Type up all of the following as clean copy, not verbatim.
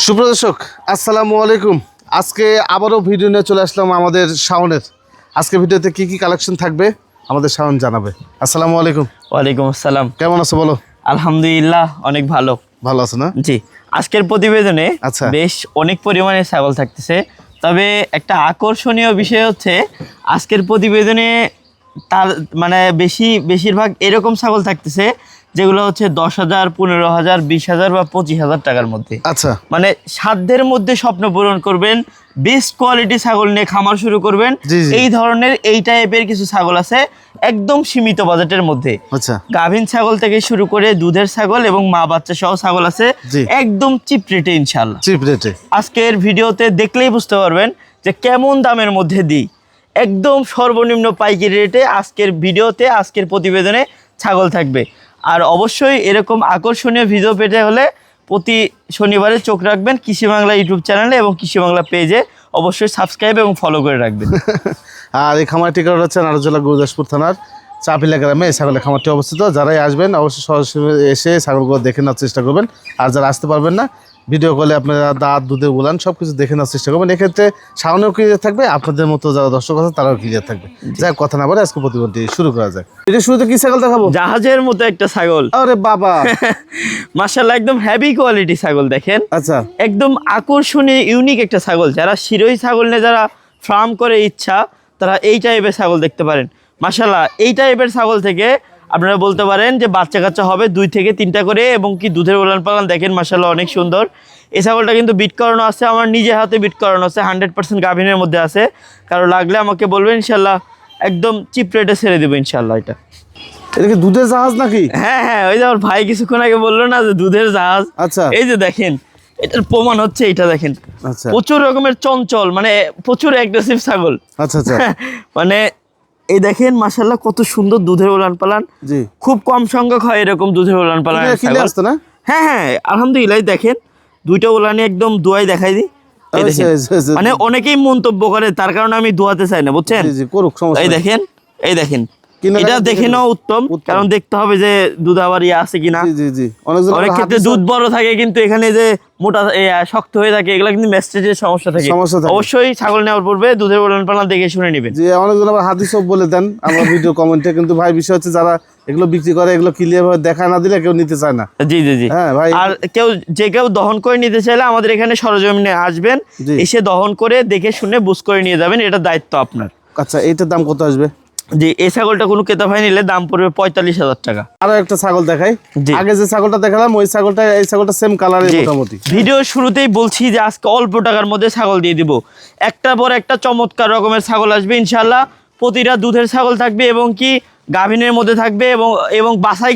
সুপ্রদর্শক আসসালামু আলাইকুম। আজকে আবারও ভিডিও নিয়ে চলে আসলাম আমাদের শাওনের। আজকে ভিডিওতে কি কি কালেকশন থাকবে আমাদের শাওন জানাবে। আসসালামু আলাইকুম। ওয়ালাইকুম আসসালাম। কেমন আছো বলো? আলহামদুলিল্লাহ অনেক ভালো। ভালো আছো না? জি, আজকের প্রতিবেদনে আচ্ছা। বেশ অনেক পরিমাণে ছাগল থাকতেছে, তবে একটা আকর্ষণীয় বিষয় হচ্ছে আজকের প্রতিবেদনে তার মানে বেশিরভাগ এরকম ছাগল থাকতেছে যেগুলো হচ্ছে 10,000, 15,000, 20,000 বা 25,000 টাকার মধ্যে। আচ্ছা, মানে সাধ্যের মধ্যে স্বপ্ন পূরণ করবেন, বেস্ট কোয়ালিটি ছাগল নিয়ে খামার শুরু করবেন, জি, জি। এই ধরনের এই টাইপের কিছু ছাগল আছে একদম সীমিত বাজেটের মধ্যে। আচ্ছা, গাভীন ছাগল থেকে শুরু করে দুধের ছাগল এবং মা বাচ্চা সহ ছাগল আছে জি। একদম চিপ রেটে ইনশাল্লাহ। চিপ রেটে আজকের ভিডিওতে দেখলেই বুঝতে পারবেন যে কেমন দামের মধ্যে দিই, একদম সর্বনিম্ন পাইকারি রেটে আজকের ভিডিওতে আজকের প্রতিবেদনে ছাগল থাকবে। আর অবশ্যই এরকম আকর্ষণীয় ভিডিও পেতে হলে প্রতি শনিবারে চোখ রাখবেন কৃষি বাংলা ইউটিউব চ্যানেলে এবং কৃষি বাংলা পেজে, অবশ্যই সাবস্ক্রাইব এবং ফলো করে রাখবেন। আর এই খামার ঠিকানা হচ্ছে নারায়ণজলা গুরুদাসপুর থানার চাপিলা গ্রামে এই ছাগলের খামারটি অবস্থিত। যারাই আসবেন অবশ্যই সরাসরি এসে ছাগলগুলো দেখে নেওয়ার চেষ্টা করবেন। আর যারা আসতে পারবেন না, ভিডিও কলে আপনারা দাঁত দুধের উলান সব কিছু দেখে নেওয়ার চেষ্টা করবেন। এক্ষেত্রে সামনেও ক্লিয়ার থাকবে, আপনাদের মতো যারা দর্শক আছে তারাও ক্লিয়ার থাকবে। যাই হোক, কথা না বলে আজকে প্রতিবেদনটি শুরু করা যাক। এটা শুরুতে কি ছাগল দেখাবো? জাহাজের মতো একটা ছাগল। আরে বাবা, মাশাআল্লাহ একদম হেভি কোয়ালিটি ছাগল দেখেন। আচ্ছা, একদম আকর্ষণীয় ইউনিক একটা ছাগল। যারা শিরোহী ছাগল নিয়ে যারা ফার্ম করে ইচ্ছা, তারা এই টাইপের ছাগল দেখতে পারেন। মাশাআল্লাহ এই টাইপের ছাগল থেকে আপনারা বলতে পারেন যে বাচ্চা কাচ্চা হবে 2 থেকে 3টা করে, এবং কি দুধের উলান পালান দেখেন মাশাআল্লাহ অনেক সুন্দর। এই ছাগলটা কিন্তু বিট করানো আছে, আমার নিজে হাতে বিট করানো আছে, 100% গাভিনের মধ্যে আছে। কারো লাগলে আমাকে বলবেন, ইনশাল্লাহ একদম চিপ রেটে ছেড়ে দেবো ইনশাল্লাহ। এটা এটা কি দুধের জাহাজ নাকি? হ্যাঁ হ্যাঁ, ওই যে আমার ভাই কিছুক্ষণ আগে বললো না যে দুধের জাহাজ। আচ্ছা, এই যে দেখেন, এটার প্রমাণ হচ্ছে এটা দেখেন। আচ্ছা, প্রচুর রকমের চঞ্চল, মানে প্রচুর অ্যাগ্রেসিভ ছাগল। আচ্ছা, আচ্ছা, মানে এই দেখেন মাশাআল্লাহ কত সুন্দর দুধের উলান পালান। জি। খুব কম সংখ্যক হয় এরকম দুধের উলান পালান কিনে আসতো না? হ্যাঁ হ্যাঁ, আলহামদুলিল্লাহ। এই দেখেন দুইটা উলানে একদম দুয়াই দেখাই দিই। এই দেখেন, মানে অনেকেই মন্তব্য করে, তার কারণে আমি দুয়াতে চাই না, বুঝছেন? জি, জি, করুক, সমস্যা এই নেই। দেখেন, এই দেখেন, কিনে এটা দেখে দেখে নেওয়া উত্তম, কারণ দেখতে হবে যে দুধ আবার আছে কিনা। জি, জি, জি। অনেকজন অনেক ক্ষেত্রে দুধ বড় থাকে কিন্তু এখানে যে মোটা শক্ত হয়ে থাকে, এগুলো কিন্তু ম্যাস্টেজের সমস্যা থাকে। অবশ্যই ছাগল নেওয়ার পূর্বে দুধের উলান পালান দেখে শুনে নেবেন। যে অনেকজন আবার হাদিসও বলে দেন আমরা ভিডিও কমেন্টে, কিন্তু ভাই বিষয় হচ্ছে যারা এগুলো বিক্রি করে এগুলো ক্লিয়ার ভাবে দেখা না দিলে কেউ নিতে চায় না। জি জি জি। হ্যাঁ ভাই। আর কেউ দহন করে নিতে চাইলে আমাদের এখানে সরজমিনে আসবেন, এসে দহন করে দেখে শুনে বুঝ করে নিয়ে যাবেন, এটা দায়িত্ব আপনার। আচ্ছা, এইটার দাম কত আসবে? জি, এই ছাগলটা কোনো ক্রেতা ভাই নিলে দাম পড়বে 45,000 টাকা। আরো একটা ছাগল দেখাই। জি। আগে যে ছাগলটা দেখালাম ওই ছাগলটা এই ছাগলটা সেম কালারের মোটামুটি। ভিডিও শুরুতেই বলছি যে আজকে অল্প টাকার মধ্যে ছাগল দিয়ে দিব। একটা পর একটা চমৎকার রকমের ছাগল আসবে ইনশাআল্লাহ। প্রতিটা দুধের ছাগল থাকবে এবং কি গাভিনের মধ্যে থাকবে, এবং বাসায়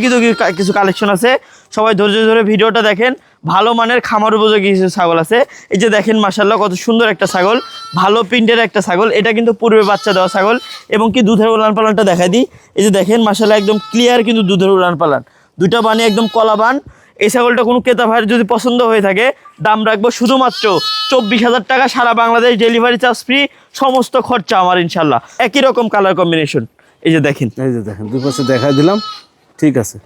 কিছু কালেকশন আছে। সবাই ধৈর্য ধরে ভিডিওটা দেখেন। ভালো মানের খামার উপযোগী কিছু ছাগল আছে। এই যে দেখেন মাশাআল্লাহ কত সুন্দর একটা ছাগল, ভালো প্রিন্টের একটা ছাগল। এটা কিন্তু পূর্বে বাচ্চা দেওয়া ছাগল, এবং কি দুধের উলান পালানটা দেখাই দিই। এই যে দেখেন মাশাআল্লাহ একদম ক্লিয়ার কিন্তু দুধের উলান পালান, দুইটা বানি একদম কলা বান। এই ছাগলটা কোনো ক্রেতা ভাইয়ের যদি পছন্দ হয়ে থাকে, দাম রাখবো শুধুমাত্র 24,000 টাকা। সারা বাংলাদেশ ডেলিভারি চার্জ ফ্রি, সমস্ত খরচা আমার ইনশাল্লাহ। একই রকম কালার কম্বিনেশন। এই যে দেখেন, এই যে দেখেন দুই পাশে দেখাই দিলাম, ঠিক আছে।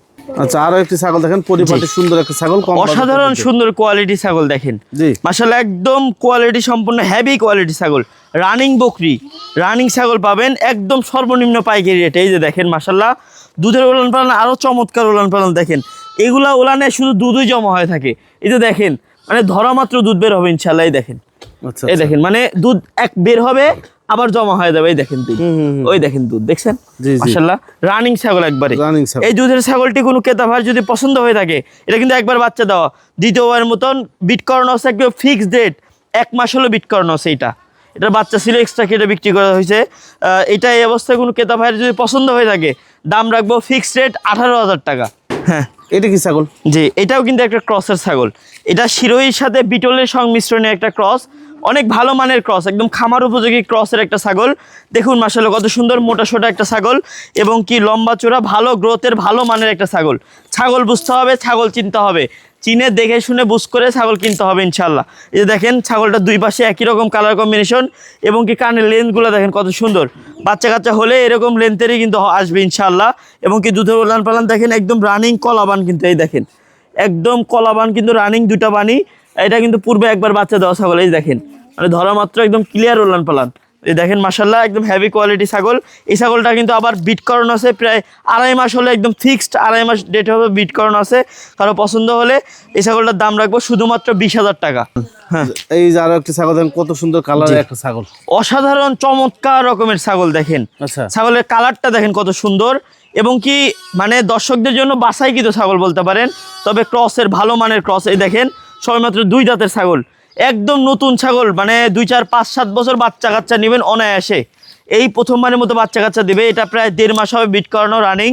আচ্ছা, আরো একটি ছাগল দেখেন, পরিপাটি সুন্দর একটা ছাগল, অসাধারণ সুন্দর কোয়ালিটি ছাগল দেখেন। জি মাশাআল্লাহ একদম কোয়ালিটি সম্পূর্ণ হেভি কোয়ালিটি ছাগল। রানিং বকরি, রানিং ছাগল পাবেন একদম সর্বনিম্ন পাইকারি রেটে। এই যে দেখেন মাশাআল্লাহ দুধের উলান পালান আরো চমৎকার উলান পালান দেখেন। এগুলা উলানে শুধু দুধই জমা হয়ে থাকে। এই যে দেখেন, মানে ধরা মাত্র দুধ বের হবে ইনশাআল্লাহ। এই দেখেন, আচ্ছা, এই দেখেন, মানে দুধ এক বের হবে আবার জমা হয়ে যাবে। এই দেখেন দুধ, ওই দেখেন দুধ দেখছেন মাশাআল্লাহ। রানিং ছাগল একবারে। এই দুধের ছাগলটি কোনো ক্রেতা ভাই যদি পছন্দ হয়ে থাকে, এটা কিন্তু একবার বাচ্চা দেওয়া, দ্বিতীয়বার মতন বিট করানো আছে, একদম ফিক্সড ডেট 1 মাস হলো বিট করানো আছে। এটার বাচ্চা ছিল, এক্সট্রা কেটে বিক্রি করা হয়েছে। এটা এই অবস্থায় কোনো ক্রেতা ভাইয়ের যদি পছন্দ হয়ে থাকে, দাম রাখবো ফিক্সড রেট 18,000 টাকা। হ্যাঁ, এটা কি ছাগল? জি, এটাও কিন্তু একটা ক্রসের ছাগল। এটা শিরোহির সাথে বিটলের সংমিশ্রণে একটা ক্রস, অনেক ভালো মানের ক্রস, একদম খামার উপযোগী ক্রসের একটা ছাগল। দেখুন মাশাআল্লাহ কত সুন্দর মোটা সোটা একটা ছাগল, এবং কি লম্বা চূড়া, ভালো গ্রোথের, ভালো মানের একটা ছাগল। ছাগল বুঝতে হবে, ছাগল চিনতে হবে, চিনে দেখে শুনে বুঝ করে ছাগল কিনতে হবে ইনশাআল্লাহ। এই যে দেখেন ছাগলটা দুই পাশে একই রকম কালার কম্বিনেশন, এবং কি কানের লেন্থগুলো দেখেন কত সুন্দর। বাচ্চা কাচ্চা হলে এরকম লেন্থেরই কিন্তু আসবে ইনশাআল্লাহ। এবং কি দুধের উলান পালান দেখেন একদম রানিং কলাবান, কিন্তু এই দেখেন একদম কলাবান কিন্তু রানিং দুটা বানি। এটা কিন্তু পূর্বে একবার বাচ্চা দেওয়া ছাগল, এই দেখেন মানে ধরা মাত্র একদম ক্লিয়ার উলান পালান। এই দেখেন মাশাআল্লাহ একদম হেভি কোয়ালিটি ছাগল। এই ছাগলটা কিন্তু আবার বিট করানো আছে, প্রায় 2.5 মাস হলে একদম ফিক্সড 2.5 মাস ডেট হবে, বিট করানো আছে। কারো পছন্দ হলে এই ছাগলটার দাম রাখবো শুধুমাত্র 20,000 টাকা। হ্যাঁ, এই যে আরো একটা ছাগল দেখেন, কত সুন্দর কালারের একটা ছাগল, অসাধারণ চমৎকার রকমের ছাগল দেখেন। আচ্ছা ছাগলের কালারটা দেখেন কত সুন্দর, এবং কি মানে দর্শকদের জন্য বাছাইকৃত ছাগল বলতে পারেন। তবে ক্রসের ভালো মানের ক্রস। এই দেখেন সবেমাত্র 2 দাঁতের ছাগল, একদম নতুন ছাগল, মানে 2, 4, 5, 7 বছর বাচ্চা কাচ্চা নেবেন অনায়াসে। এই প্রথমবারের মতো বাচ্চা কাচ্চা দেবে। এটা প্রায় 1.5 মাস হবে বিট করানো রানিং।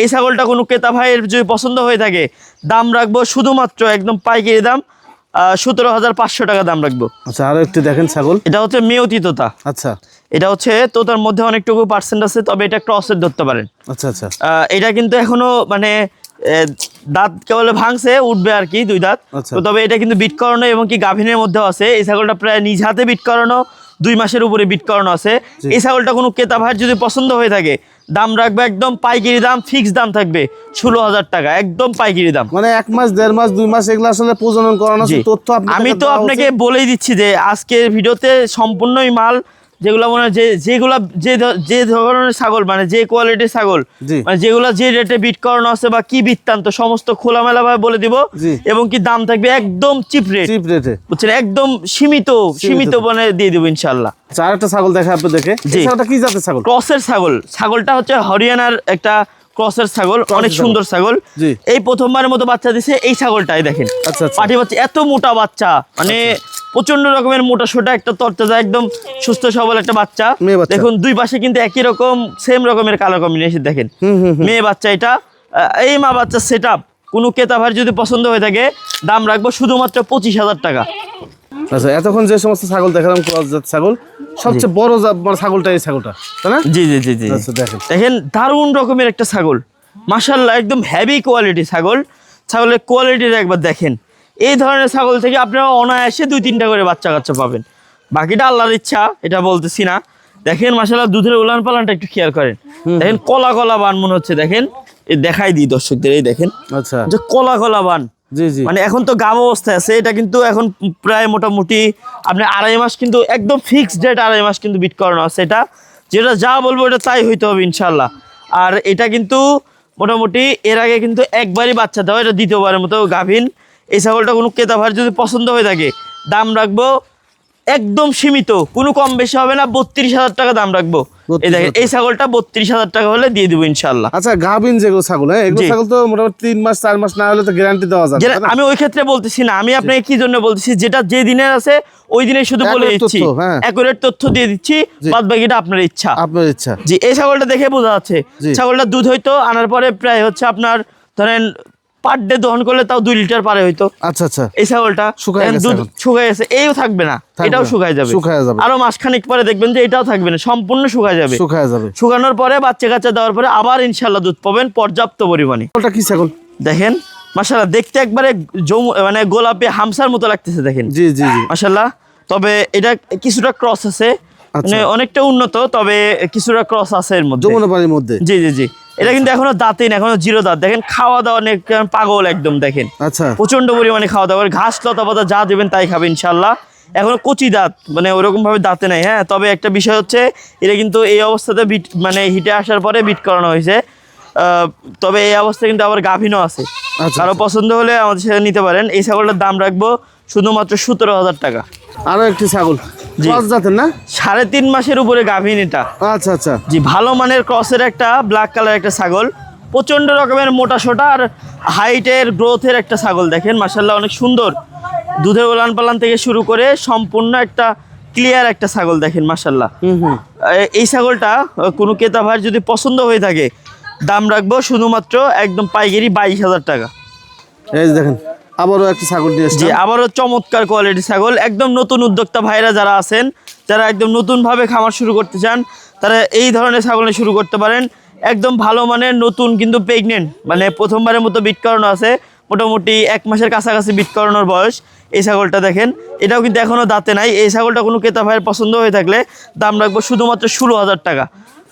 এই ছাগলটা কোনো ক্রেতা ভাইয়ের যদি পছন্দ হয়ে থাকে, দাম রাখবো শুধুমাত্র একদম পাইকারি দাম 17,500 টাকা দাম রাখবো। আচ্ছা আরো একটু দেখেন ছাগল, এটা হচ্ছে মেয়তি তোতা। আচ্ছা এটা হচ্ছে তোতার মধ্যে অনেকটুকু পার্সেন্ট আছে, তবে এটা ক্রসের ধরতে পারেন। আচ্ছা আচ্ছা এটা কিন্তু এখনো মানে দাঁত কেবল ভাঙছে, উঠবে আর কি 2 দাঁত। আচ্ছা। তো তবে এটা কিন্তু বিট করানো এবং কি গাভিনের মধ্যেও আছে। এই ছাগলটা প্রায় নিজ হাতে বিট করানো, 2 মাসের উপরে বিট করানো আছে। এই ছাগলটা কোনো ক্রেতা ভাইয়ের যদি পছন্দ হয়ে থাকে, দাম রাখবে একদম পাইকারি দাম, ফিক্স দাম থাকবে 16,000 টাকা, একদম পাইকারি দাম। মানে 1 মাস 1.5 মাস 2 মাস এগুলো আসলে প্রজনন করানো জি। তথ্য আমি তো আপনাকে বলেই দিচ্ছি যে আজকের ভিডিওতে সম্পূর্ণই মাল যেগুলো মনে হয় যেগুলা যে ধরনের ছাগল, মানে যে কোয়ালিটির ছাগল, জি। মানে যেগুলা যে রেটে বিট করানো আছে বা কি বৃত্তান্ত সমস্ত খোলামেলা ভাবে বলে দিব। জি। এবং কি দাম থাকবে একদম চিপ রেটে, বুঝছেন, একদম সীমিত মানে দিয়ে দেবো ইনশাল্লাহ। চার একটা ছাগল দেখে আপনি দেখে, জি। এটা কি জাতের ছাগল? ক্রসের ছাগল। ছাগলটা হচ্ছে হরিয়ানার একটা ক্রসের ছাগল, অনেক সুন্দর ছাগল। জি। এই প্রথমবারের মতো বাচ্চা দিছে এই ছাগলটাই দেখেন। আচ্ছা আচ্ছা পাটি বাচ্চা, এত মোটা বাচ্চা, মানে প্রচন্ড রকমের মোটা সোটা একটা তরতাজা একদম সুস্থ সবল একটা বাচ্চা। মেয়ে বাচ্চা। দেখুন 2 পাশে কিন্তু একই রকম সেম রকমের কালার কম্বিনেশন দেখেন। মেয়ে বাচ্চা এটা। এই মা বাচ্চা সেট আপ কোনো ক্রেতা ভাইয়ের যদি পছন্দ হয়ে থাকে, দাম রাখবো শুধুমাত্র 25,000 টাকা। আচ্ছা এতক্ষণ যে সমস্ত ছাগল দেখালাম ক্রস জাত ছাগল, সবচেয়ে বড় মানে ছাগলটা এই ছাগলটা, তাই না? জি জি জি জি। আচ্ছা দেখেন দেখেন দারুণ রকমের একটা ছাগল, মাশাআল্লাহ একদম হেভি কোয়ালিটি ছাগল। ছাগলের কোয়ালিটিটা একবার দেখেন। এই ধরনের ছাগল থেকে আপনারা অনায়াসে 2-3টা করে বাচ্চা কাচ্চা পাবেন। বাকিটা আল্লাহর ইচ্ছা, এটা বলতেছি না। দেখেন মাশাআল্লাহ দুধের উলান পালানটা একটু খেয়াল করেন। দেখেন কলা কলা বান মনে হচ্ছে, দেখেন এই দেখাই দিই দর্শকদের, এই দেখেন আচ্ছা যে কলা কলা বান। জি জি মানে এখন তো গাম অবস্থায় আছে, এটা কিন্তু এখন প্রায় মোটামুটি আপনি 2.5 মাস কিন্তু একদম ফিক্সড ডেট 2.5 মাস কিন্তু বিট করানো আছে। এটা যেটা যা বলবো এটা তাই হইতে হবে ইনশাল্লাহ। আর এটা কিন্তু মোটামুটি এর আগে কিন্তু একবারই বাচ্চা দেওয়া, এটা দ্বিতীয়বারের মতো গাভীন। এই ছাগলটা কোনো ক্রেতা ভাইয়ের যদি পছন্দ হয়ে থাকে, দাম রাখবো একদম সীমিত, কোনো কম বেশি হবে না, 32,000 টাকা দাম রাখবো। এই দেখেন এই ছাগলটা 32,000 টাকা হলে দিয়ে দিব ইনশাল্লাহ। আচ্ছা গাভিন যেগুলো ছাগল, হ্যাঁ এগুলো ছাগল তো মোটামুটি 3 মাস 4 মাস না হলে তো গ্যারান্টি দেওয়া যাবে না? আমি ওই ক্ষেত্রে বলতেছি না, আমি আপনাকে কি জন্য বলতেছি, যেটা যে দিনের আছে ওই দিনে শুধু বলে দিচ্ছি, অ্যাকুরেট তথ্য দিয়ে দিচ্ছি, বাদ বাকিটা আপনার ইচ্ছা। আপনার ইচ্ছা। জি। এই ছাগলটা দেখে বোঝা যাচ্ছে ছাগলটা দুধ হইতো আনার পরে প্রায় হচ্ছে আপনার ধরেন পার ডে দহন করলে তাও 2 লিটার পারে হইতো। আচ্ছা আচ্ছা এই ছাগলটা দুধ শুকায় গেছে, এইও থাকবে না, এটাও শুকায় যাবে। আরো মাসখানিক পরে দেখবেন যে এটাও থাকবে না, সম্পূর্ণ শুকায় যাবে। শুকানোর পরে বাচ্চা কাচ্চা দেওয়ার পরে আবার ইনশাল্লাহ দুধ পাবেন পর্যাপ্ত পরিমাণে। ওটা কি ছাগল? দেখেন মাশাআল্লাহ দেখতে একবারে মানে গোলাপি হামসার মতো লাগতেছে দেখেন। জি জি জি মাশাআল্লাহ। তবে এটা কিছুটা ক্রস আছে, মানে অনেকটা উন্নত, তবে কিছুটা ক্রস আছে এর মধ্যে, যমুনাপাড়ির মধ্যে। জি জি জি। এটা কিন্তু এখনো দাঁতেই না, এখনো 0 দাঁত। দেখেন খাওয়া দাওয়া অনেক পাগল একদম, দেখেন আচ্ছা প্রচন্ড পরিমাণে খাওয়া দাওয়া, ঘাস লতা পাতা যা দেবেন তাই খাবে ইনশাল্লাহ। এখনো কচি দাঁত, মানে ওরকম ভাবে দাঁতে নাই। হ্যাঁ, তবে একটা বিষয় হচ্ছে এটা কিন্তু এই অবস্থাতে বিট মানে হিটে আসার পরে বিট করানো হয়েছে। তবে এই অবস্থায় কিন্তু আবার গাভিনও আছে। কারো পছন্দ হলে আমাদের সাথে নিতে পারেন। এই ছাগলটার দাম রাখবো শুধুমাত্র 17,000 টাকা। আরো একটি ছাগল ক্রস জাতের না, 3.5 মাসের উপরে গাভিন এটা। আচ্ছা আচ্ছা জি, ভালো মানের ক্রসের একটা ব্ল্যাক কালার একটা ছাগল, প্রচন্ড রকমের মোটা সোটা আর হাইটের গ্রোথের একটা ছাগল। দেখেন মাশাআল্লাহ অনেক সুন্দর, দুধের উলান পালান থেকে শুরু করে সম্পূর্ণ একটা ক্লিয়ার একটা ছাগল। দেখেন মাশাআল্লাহ। এই ছাগলটা কোনো ক্রেতা ভাইয়ের যদি পছন্দ হয়ে থাকে, দাম রাখবো শুধুমাত্র একদম পাইকারি 22,000 টাকা। এই দেখেন আবারও একটা ছাগল নিয়ে এসেছি। জি, আবারও চমৎকার কোয়ালিটি ছাগল। একদম নতুন উদ্যোক্তা ভাইরা যারা আছেন, যারা একদম নতুনভাবে খামার শুরু করতে চান, তারা এই ধরনের ছাগল নিয়ে শুরু করতে পারেন। একদম ভালো মানের নতুন, কিন্তু প্রেগনেন্ট, মানে প্রথমবারের মতো বিট করানো আছে, মোটামুটি 1 মাসের কাছাকাছি বিট করানোর বয়স। এই ছাগলটা দেখেন, এটাও কিন্তু এখনও দাঁতে নাই। এই ছাগলটা কোনো ক্রেতা ভাইয়ের পছন্দ হয়ে থাকলে দাম রাখবো শুধুমাত্র 16,000 টাকা।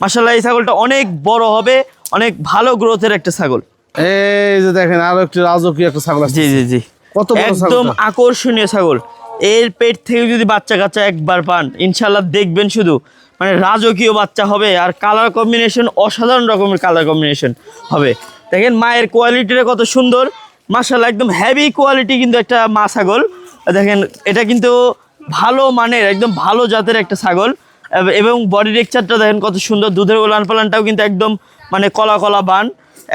মাশাআল্লাহ এই ছাগলটা অনেক বড় হবে, অনেক ভালো গ্রোথের একটা ছাগল। এই যে দেখেন আরো একটি রাজকীয় একটা ছাগল আছে। জি জি জি। কত বড় একদম ছাগলটা? আকর্ষণীয় ছাগল। এর পেট থেকে যদি বাচ্চা কাচ্চা একবার পান ইনশাল্লাহ দেখবেন শুধু মানে রাজকীয় বাচ্চা হবে। আর কালার কম্বিনেশন অসাধারণ রকমের কালার কম্বিনেশন হবে। দেখেন মায়ের কোয়ালিটিটা কত সুন্দর মাশাআল্লাহ, একদম হেভি কোয়ালিটি কিন্তু একটা মা ছাগল। দেখেন এটা কিন্তু ভালো মানের একদম ভালো জাতের একটা ছাগল এবং বডি টেক্সচারটা দেখেন কত সুন্দর। দুধের ওলান পালানটাও কিন্তু একদম মানে কলা কলা বান,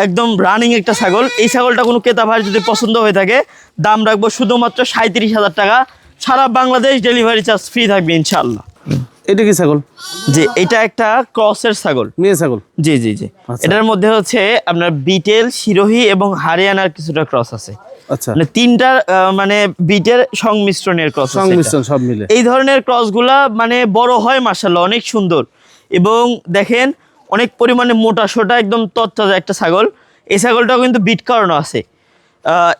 একদম রানিং একটা ছাগল। এই ছাগলটা কোনো ক্রেতা ভাই যদি পছন্দ হয়ে থাকে দাম রাখবো শুধুমাত্র 37,000 টাকা। সারা বাংলাদেশ ডেলিভারি চার্জ ফ্রি থাকবে ইনশাআল্লাহ। এটা কি ছাগল? জি এটা একটা ক্রসের ছাগল। মেয়ে ছাগল? জি জি জি। আচ্ছা। এটার মধ্যে হচ্ছে আপনার বিটেল, সিরোহী এবং হরিয়ানার কিছুটা ক্রস আছে। আচ্ছা, মানে তিনটা মানে বিটের সংমিশ্রণের ক্রস আছে সংমিশ্রণ সব মিলে। এই ধরনের ক্রসগুলা মানে বড় হয় মাশাআল্লাহ অনেক সুন্দর। এবং দেখেন অনেক পরিমাণে মোটা সোটা একদম তত্তাজা একটা ছাগল। এই ছাগলটাও কিন্তু বিট করানো আছে।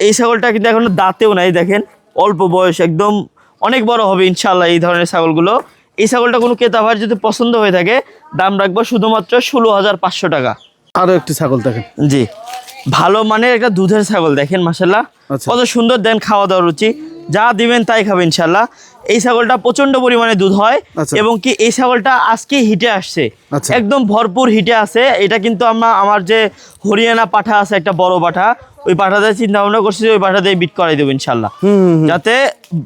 এই ছাগলটা কিন্তু এখনো দাঁতেও নাই, দেখেন অল্প বয়স একদম অনেক বড় হবে ইনশাআল্লাহ এই ধরনের ছাগলগুলো। এই ছাগলটা কোনো ক্রেতা ভাইয়ের যদি পছন্দ হয়ে থাকে দাম রাখবো শুধুমাত্র 16,500 টাকা। আরো একটি ছাগল দেখেন। জি ভালো মানের একটা দুধের ছাগল দেখেন মাশাআল্লাহ আচ্ছা। কত সুন্দর। দেন খাওয়া দাওয়া রুচি, যা দিবেন তাই খাবে ইনশাআল্লাহ। এই ছাগলটা প্রচন্ড পরিমাণে দুধ হয়। আচ্ছা। এবং কি এই ছাগলটা আজকে হিটে আসছে, আচ্ছা। একদম ভরপুর হিটে আছে। এটা কিন্তু আমার যে হরিয়ানা পাঠা আছে একটা বড় পাঠা, ওই পাঠাতে চিন্তা ভাবনা করছি ওই পাঠাতে বিট করাই দেবো ইনশাআল্লাহ, যাতে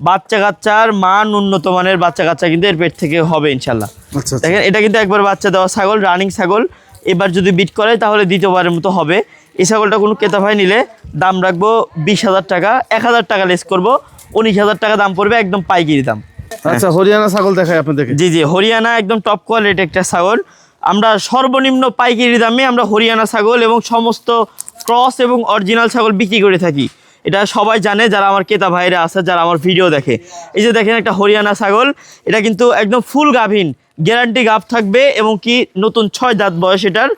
বাচ্চা কাচ্চার মান উন্নত মানের বাচ্চা কাচ্চা কিন্তু এর পেট থেকে হবে ইনশাআল্লাহ। আচ্ছা, আচ্ছা। দেখেন এটা কিন্তু একবার বাচ্চা দেওয়া ছাগল, রানিং ছাগল। এবার যদি বিট করে তাহলে দ্বিতীয়বারের মতো হবে। এই ছাগলটা কোনো ক্রেতা ভাই নিলে দাম রাখবো 20,000 টাকা, 1,000 টাকা লেস করবো, 19,000 টাকা দাম পড়বে, একদম পাইকারি দাম। আচ্ছা, হরিয়ানা ছাগল দেখাই আপনাদেরকে। জি জি হরিয়ানা একদম টপ কোয়ালিটি একটা ছাগল। আমরা সর্বনিম্ন পাইকারি দামে আমরা হরিয়ানা ছাগল এবং সমস্ত ক্রস এবং অরিজিনাল ছাগল বিক্রি করে থাকি। এটা সবাই জানে যারা আমার ক্রেতা ভাইরা আছে, যারা আমার ভিডিও দেখে। এই যে দেখেন একটা হরিয়ানা ছাগল, এটা কিন্তু একদম ফুল গাভীন, গ্যারান্টি গাভ থাকবে এবং কি নতুন 6 দাঁত বয়স এটার।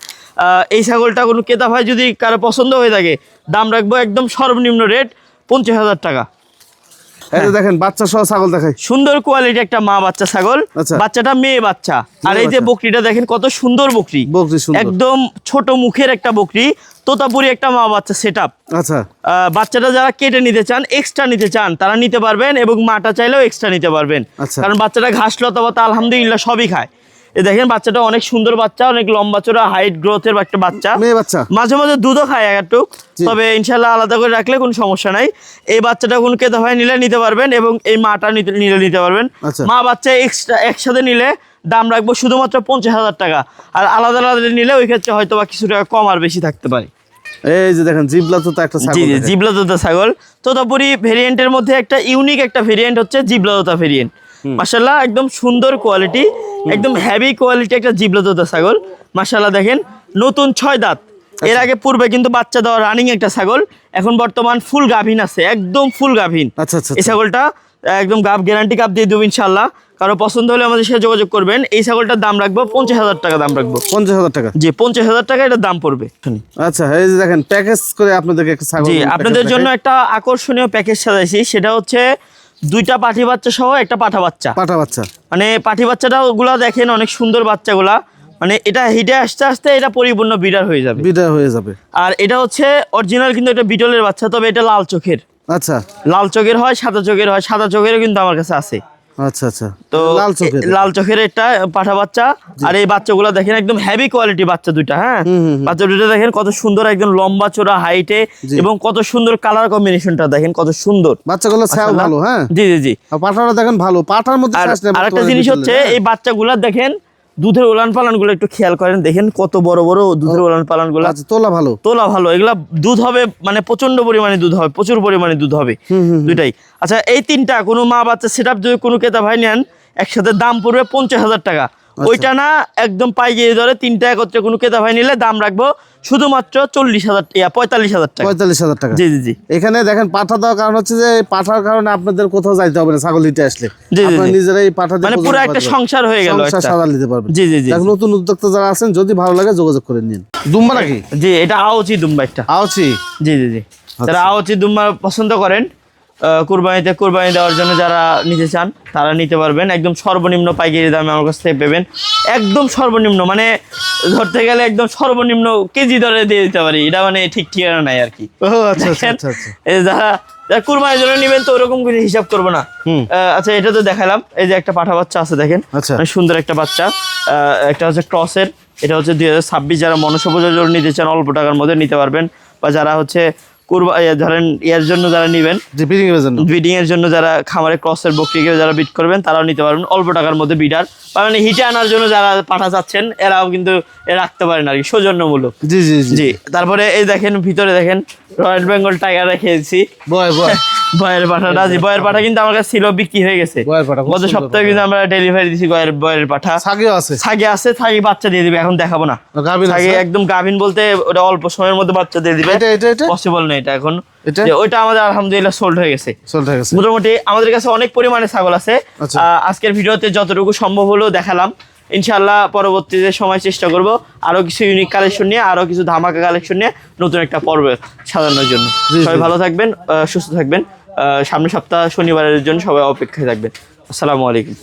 এই ছাগলটা কোনো ক্রেতা ভাই যদি কারো পছন্দ হয়ে থাকে দাম রাখবো একদম সর্বনিম্ন রেট 50,000 টাকা। এই যে দেখেন বাচ্চা সহ ছাগল দেখাই। সুন্দর কোয়ালিটি একটা মা বাচ্চা ছাগল। আচ্ছা। বাচ্চাটা মেয়ে বাচ্চা। আর এই যে বাচ্চা। বকরিটা দেখেন কত সুন্দর বকরি, বকরি সুন্দর। একদম ছোট মুখের একটা বকরি, তোতাপুরি একটা মা বাচ্চা সেটআপ। আচ্ছা, বাচ্চাটা যারা কেটে নিতে চান, এক্সট্রা নিতে চান, তারা নিতে পারবেন এবং মাটা চাইলেও এক্সট্রা নিতে পারবেন। আচ্ছা। কারণ বাচ্চাটা ঘাস লতা পাতা আলহামদুলিল্লাহ সবই খায়। এই দেখেন বাচ্চাটা অনেক সুন্দর বাচ্চা, অনেক লম্বা চড়া হাইট গ্রোথের একটা বাচ্চা। মেয়ে বাচ্চা। মাঝে মাঝে দুধও খায় একটু, জি। তবে ইনশাল্লাহ আলাদা করে রাখলে কোনো সমস্যা নাই। এই বাচ্চাটা কোনো ক্রেতা ভাই নিলে নিতে পারবেন এবং এই মাটা নিতে পারবেন। আচ্ছা। মা বাচ্চা এক্সট্রা একসাথে নিলে দাম রাখবো শুধুমাত্র 50,000 টাকা। আর আলাদা আলাদা নিলে ওই ক্ষেত্রে হয়তো বা কিছু টাকা কম আর বেশি থাকতে পারে। এই যে দেখেন জিবলা তো একটা ছাগল। জি জি দেখাই। জিবলাদোতা ছাগল। তোতাপুরি ভেরিয়েন্টের মধ্যে একটা ইউনিক একটা ভেরিয়েন্ট হচ্ছে জিবলাদোতা ভেরিয়েন্ট। মাশাআল্লাহ একদম সুন্দর কোয়ালিটি, একদম হেভি কোয়ালিটি একটা জিবলাদোতা ছাগল। মাশাআল্লাহ দেখেন নতুন 6 দাঁত। এর আগে পূর্বে কিন্তু বাচ্চা দেওয়া রানিং একটা ছাগল, এখন বর্তমান ফুল গাভীন আছে, একদম ফুল গাভীন। আচ্ছা, আচ্ছা, এই ছাগলটা একদম গাভ গ্যারান্টি গাভ দিয়ে দেবো ইনশাআল্লাহ। কারো পছন্দ হলে আমাদের সাথে যোগাযোগ করবেন। এই ছাগলটার দাম রাখবো 50,000 টাকা দাম রাখবো। 50,000 টাকা। জি 50,000 টাকা এটার দাম পড়বে। আচ্ছা, এই যে দেখেন প্যাকেজ করে আপনাদেরকে একটা ছাগল। জি আপনাদের জন্য একটা আকর্ষণীয় প্যাকেজ সাজাইছি, সেটা হচ্ছে 2টা পাঠি বাচ্চা সহ একটা পাঠা বাচ্চা। পাঠা বাচ্চা। মানে পাঠি বাচ্চাটা ওগুলা দেখেন অনেক সুন্দর বাচ্চাগুলা, মানে এটা হিটে আসতে আসতে এটা পরিপূর্ণ বিডার হয়ে যাবে। বিডার হয়ে যাবে। আর এটা হচ্ছে অরিজিনাল কিন্তু এটা বিটলের বাচ্চা, তবে এটা লাল চোখের। আচ্ছা, লাল চোখের হয়, সাদা চোখের হয়, সাদা চোখেরও কিন্তু আমার কাছে আছে। আচ্ছা, আচ্ছা। তো লাল চোখের। লাল চোখের একটা পাঠা বাচ্চা। আর এই বাচ্চাগুলো দেখেন একদম হেভি কোয়ালিটি বাচ্চা দুইটা। হ্যাঁ বাচ্চা দুইটা দেখেন কত সুন্দর, একদম লম্বা চড়া হাইটে জি। এবং কত সুন্দর কালার কম্বিনেশনটা দেখেন কত সুন্দর। বাচ্চাগুলো ছাও ভালো। হ্যাঁ জি জি জি। আর পাঠাটা দেখেন ভালো, পাঠার মধ্যে আর শ্বাস নেই আরেকটা বর্তমানে জিনিস বিটলের, হচ্ছে হ্যাঁ? এই বাচ্চাগুলা দেখেন দুধের ওলান পালান গুলো একটু খেয়াল করেন, দেখেন কত বড় বড় দুধের ওলান পালান গুলা। আচ্ছা, তোলা ভালো। তোলা ভালো, এগুলা দুধ হবে মানে প্রচন্ড পরিমাণে দুধ হবে, প্রচুর পরিমাণে দুধ হবে দুইটাই। আচ্ছা এই তিনটা কোনো মা বাচ্চা সেটআপ যদি কোনো ক্রেতা ভাই নেন একসাথে দাম পড়বে 50,000 টাকা। ওইটা না একদম পাইকারি দরে তিনটা একত্রে কোনো ক্রেতা ভাই নিলে দাম রাখবো শুধুমাত্র 45,000 টাকা। 45,000 টাকা। জি জি জি। এখানে দেখেন পাঠা দেওয়ার কারণ হচ্ছে যে এই পাঠার কারণে আপনাদের কোথাও যাইতে হবে না, ছাগল হিটে আসলে জি, জি, আপনারা জি। নিজেরাই পাঠা দিয়ে মানে পুরো একটা সংসার হয়ে গেল সংসার একটা। সাজাল দিতে পারবেন। জি জি জি দেখেন নতুন উদ্যোক্তা যারা আছেন যদি ভালো লাগে যোগাযোগ করে নিন। দুম্বা নাকি? জি এটা আওচি দুম্বা একটা। আওচি। জি জি জি। যারা আওচি দুম্বা পছন্দ করেন কুরবানি দেওয়ার জন্য যারা নিতে চান তারা নিতে পারবেন। একদম সর্বনিম্ন পাইকারি দামে আমার কাছ থেকে পাবেন। একদম সর্বনিম্ন মানে ধরতে গেলে একদম সর্বনিম্ন কেজি দরে দিয়ে দিতে পারি, এটা মানে ঠিক ঠিকানা নাই আর কি। ও আচ্ছা আচ্ছা দেখেন, আচ্ছা আচ্ছা। এই যারা যারা কুরবানির জন্য নেবেন তো ওরকম করে হিসাব করবো না। আচ্ছা, এটা তো দেখালাম। এই যে একটা পাঠা বাচ্চা আছে দেখেন, আচ্ছা। অনেক সুন্দর একটা বাচ্চা। একটা হচ্ছে ক্রসের, এটা হচ্ছে 2026। যারা মনুষ্য পূজার জন্য নিতে চান অল্প টাকার মধ্যে নিতে পারবেন, বা যারা হচ্ছে ধরেন এর জন্য যারা নেবেন, জি ব্রিডিং এর জন্য, ব্রিডিং এর জন্য যারা খামারে ক্রসের বকরিকে যারা বিট করবেন তারাও নিতে পারবেন অল্প টাকার মধ্যে বিডার, বা মানে হিটে আনার জন্য যারা পাঠা চাচ্ছেন এরাও কিন্তু রাখতে পারেন আর কি, সৌজন্যমূলক। জি জি জি জি, তারপরে এই দেখেন ভিতরে দেখেন রয়্যাল বেঙ্গল টাইগার রেখেছি। বয় বয় বয়ের পাঠাটা, জি বয়ের পাঠা কিন্তু আমার কাছে ছিল, বিক্রি হয়ে গেছে। বয়ের পাঠা খুব গত সুন্দর সপ্তাহে কিন্তু আমরা ডেলিভারি দিছি বয়ের পাঠা। ছাগিও আছে, ছাগি আছে, ছাগি বাচ্চা দিয়ে দিবে, এখন দেখাবো না। গাভীর ছাগি আছে? একদম গাভিন বলতে ওটা অল্প সময়ের মধ্যে বাচ্চা দিয়ে দিবে, এটা এটা এটা পসিবল না এটা এখন। এটা? যে ওইটা আমাদের আলহামদুলিল্লাহ সোল্ড হয়ে গেছে। চলতে গেছে। মোটামুটি আমাদের কাছে অনেক পরিমাণে ছাগল আছে। আচ্ছা। আজকের ভিডিওতে যতটুকু সম্ভব হলো দেখালাম। ইনশাআল্লাহ পরবর্তীতে সময় চেষ্টা করব আরো কিছু ইউনিক কালেকশন নিয়ে, আরো কিছু ধামাকা কালেকশন নিয়ে নতুন একটা পর্ব সাজানোর জন্য। জি, সবাই জি। ভালো থাকবেন, সুস্থ থাকবেন। সামনের সপ্তাহ শনিবারের জন্য সবাই অপেক্ষায় থাকবেন। আসসালামু আলাইকুম।